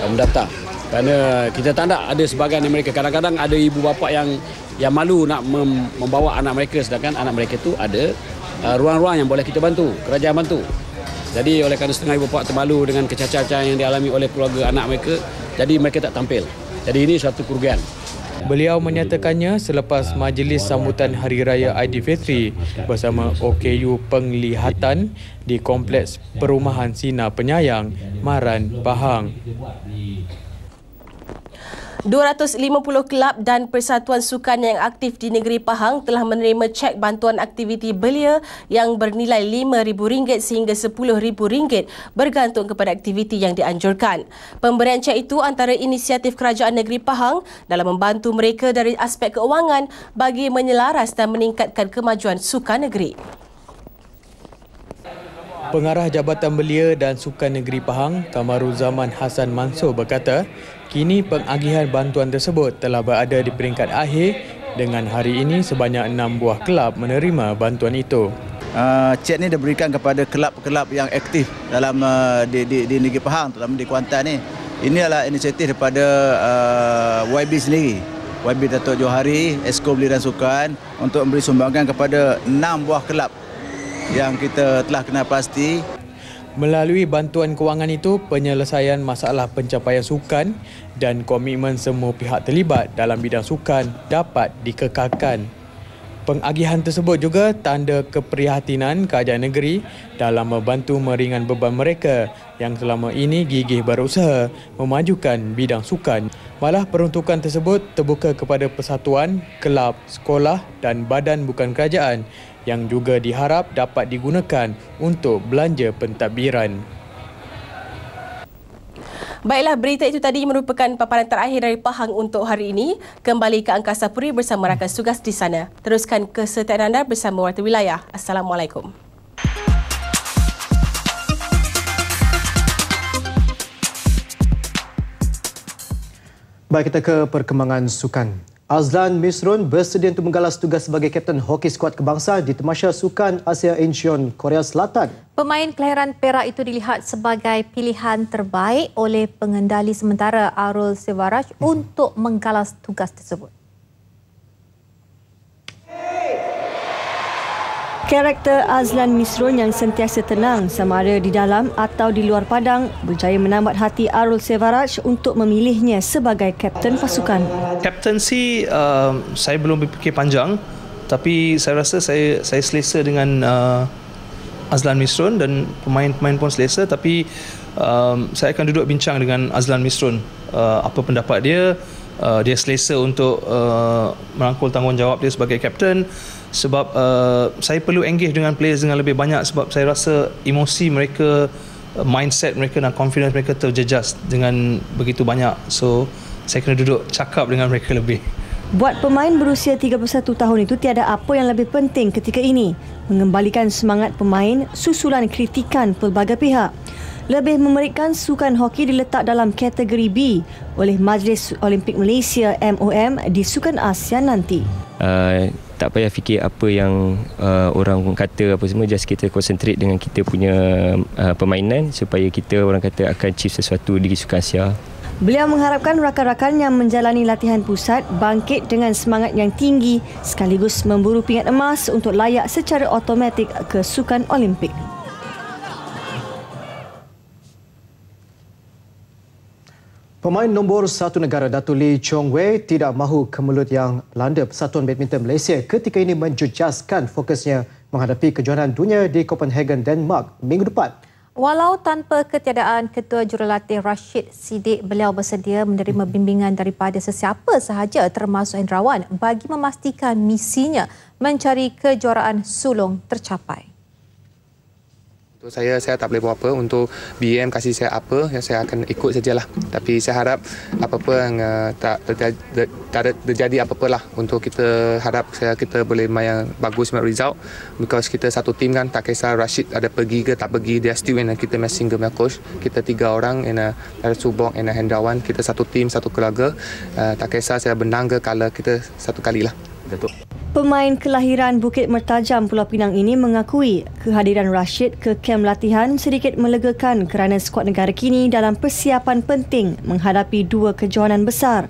mendaftar. Kerana kita tak nak ada sebahagian mereka, kadang-kadang ada ibu bapa yang malu nak membawa anak mereka sedangkan anak mereka tu ada ruang-ruang yang boleh kita bantu, kerajaan bantu. Jadi oleh kerana setengah ibu bapa termalu dengan kecacaran yang dialami oleh keluarga anak mereka, jadi mereka tak tampil. Jadi ini suatu kerugian. Beliau menyatakannya selepas majlis sambutan Hari Raya Aidilfitri bersama OKU Penglihatan di Kompleks Perumahan Sinar Penyayang, Maran, Pahang. 250 kelab dan persatuan sukan yang aktif di negeri Pahang telah menerima cek bantuan aktiviti belia yang bernilai RM5,000 sehingga RM10,000 bergantung kepada aktiviti yang dianjurkan. Pemberian cek itu antara inisiatif kerajaan negeri Pahang dalam membantu mereka dari aspek keuangan bagi menyelaras dan meningkatkan kemajuan sukan negeri. Pengarah Jabatan Belia dan Sukan Negeri Pahang, Kamaruzaman Hassan Mansur berkata, kini pengagihan bantuan tersebut telah berada di peringkat akhir dengan hari ini sebanyak 6 buah kelab menerima bantuan itu. Cek ni diberikan kepada kelab-kelab yang aktif dalam di negeri Pahang, terutama di Kuantan ni. Ini adalah inisiatif daripada YB sendiri. YB Datuk Johari, Esko Belia dan Sukan untuk memberi sumbangan kepada 6 buah kelab yang kita telah kenal pasti. Melalui bantuan kewangan itu, penyelesaian masalah pencapaian sukan dan komitmen semua pihak terlibat dalam bidang sukan dapat dikekalkan. Pengagihan tersebut juga tanda keprihatinan kerajaan negeri dalam membantu meringan beban mereka yang selama ini gigih berusaha memajukan bidang sukan. Malah peruntukan tersebut terbuka kepada persatuan, kelab, sekolah dan badan bukan kerajaan yang juga diharap dapat digunakan untuk belanja pentadbiran. Baiklah, berita itu tadi merupakan paparan terakhir dari Pahang untuk hari ini. Kembali ke Angkasa Puri bersama rakan tugas di sana. Teruskan kesetiaan anda bersama Warta Wilayah. Assalamualaikum. Baik, kita ke perkembangan sukan. Azlan Misrun bersedia untuk menggalas tugas sebagai kapten hoki skuad kebangsaan di Tamasya Sukan Asia Incheon Korea Selatan. Pemain kelahiran Perak itu dilihat sebagai pilihan terbaik oleh pengendali sementara Arul Sevaraj untuk menggalas tugas tersebut. Karakter Azlan Misrun yang sentiasa tenang sama ada di dalam atau di luar padang berjaya menambat hati Arul Sevaraj untuk memilihnya sebagai kapten pasukan. Kaptensi saya belum berfikir panjang, tapi saya rasa saya selesa dengan Azlan Misrun dan pemain-pemain pun selesa, tapi saya akan duduk bincang dengan Azlan Misrun apa pendapat dia. Dia selesa untuk merangkul tanggungjawab dia sebagai kapten, sebab saya perlu engage dengan players dengan lebih banyak, sebab saya rasa emosi mereka, mindset mereka dan confidence mereka terjejas dengan begitu banyak. So saya kena duduk cakap dengan mereka lebih. Buat pemain berusia 31 tahun itu tiada apa yang lebih penting ketika ini, mengembalikan semangat pemain susulan kritikan pelbagai pihak. Lebih memerikkan sukan hoki diletak dalam kategori B oleh Majlis Olimpik Malaysia MOM di Sukan Asia nanti. Tak payah fikir apa yang orang kata apa semua, just kita concentrate dengan kita punya permainan supaya kita orang kata akan achieve sesuatu di Sukan Asia. Beliau mengharapkan rakan-rakan yang menjalani latihan pusat bangkit dengan semangat yang tinggi sekaligus memburu pingat emas untuk layak secara automatik ke Sukan Olimpik. Pemain nombor 1 negara Datuk Lee Chong Wei tidak mahu kemelut yang melanda Persatuan Badminton Malaysia ketika ini menjejaskan fokusnya menghadapi kejohanan dunia di Copenhagen, Denmark minggu depan. Walau tanpa ketiadaan Ketua Jurulatih Rashid Siddiq, beliau bersedia menerima bimbingan daripada sesiapa sahaja termasuk Hendrawan bagi memastikan misinya mencari kejuaraan sulung tercapai. Untuk saya tak boleh buat apa. Untuk BM kasih saya apa, yang saya akan ikut sajalah. Tapi saya harap apa-apa yang tak terjadi apa-apa lah. Untuk kita harap kita boleh main bagus main result. Because kita satu tim kan, tak kisah Rashid ada pergi ke tak pergi, dia still and kita main single main coach. Kita 3 orang and ada Subong and Hendrawan. Kita satu tim, satu keluarga. Tak kisah saya benang ke kalah, kita satu kali lah. Datuk. Pemain kelahiran Bukit Mertajam Pulau Pinang ini mengakui kehadiran Rashid ke kem latihan sedikit melegakan kerana skuad negara kini dalam persiapan penting menghadapi 2 kejohanan besar.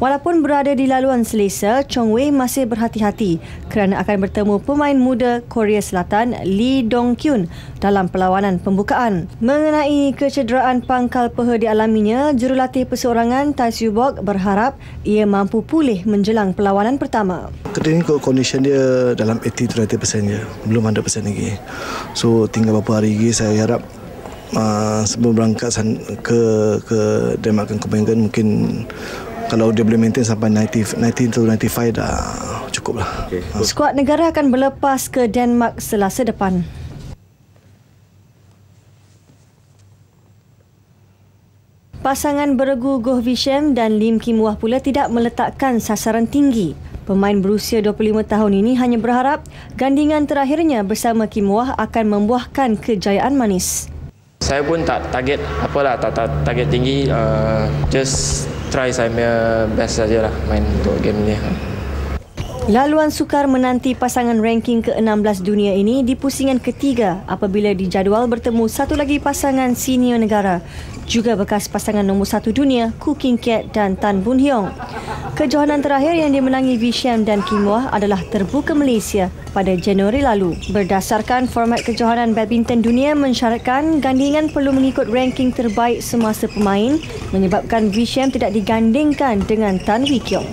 Walaupun berada di laluan selesa, Chong Wei masih berhati-hati kerana akan bertemu pemain muda Korea Selatan Lee Dong Kyun dalam perlawanan pembukaan. Mengenai kecederaan pangkal peha dialaminya, jurulatih perseorangan Tai Siu Bok berharap ia mampu pulih menjelang perlawanan pertama. Ketika kondisi dia dalam 80-90% je, belum 100% lagi. So tinggal beberapa hari lagi, saya harap sebelum berangkat ke Denmark dan Copenhagen, mungkin kalau dia boleh maintain sampai 90-95 dah cukup lah. Okay. Skuad negara akan berlepas ke Denmark Selasa depan. Pasangan beregu Goh Vishem dan Lim Kim Wah pula tidak meletakkan sasaran tinggi. Pemain berusia 25 tahun ini hanya berharap gandingan terakhirnya bersama Kim Wah akan membuahkan kejayaan manis. Saya pun tak target target tinggi, just try saya punya best sajalah main untuk game ni. Laluan sukar menanti pasangan ranking ke-16 dunia ini di pusingan ketiga apabila dijadual bertemu satu lagi pasangan senior negara, juga bekas pasangan nombor 1 dunia Koo King Kiat dan Tan Boon Heong. Kejohanan terakhir yang dimenangi Vishem dan Kim Wah adalah terbuka Malaysia pada Januari lalu. Berdasarkan format kejohanan badminton dunia mensyaratkan gandingan perlu mengikut ranking terbaik semasa pemain, menyebabkan Vishem tidak digandingkan dengan Tan Wee Kiong.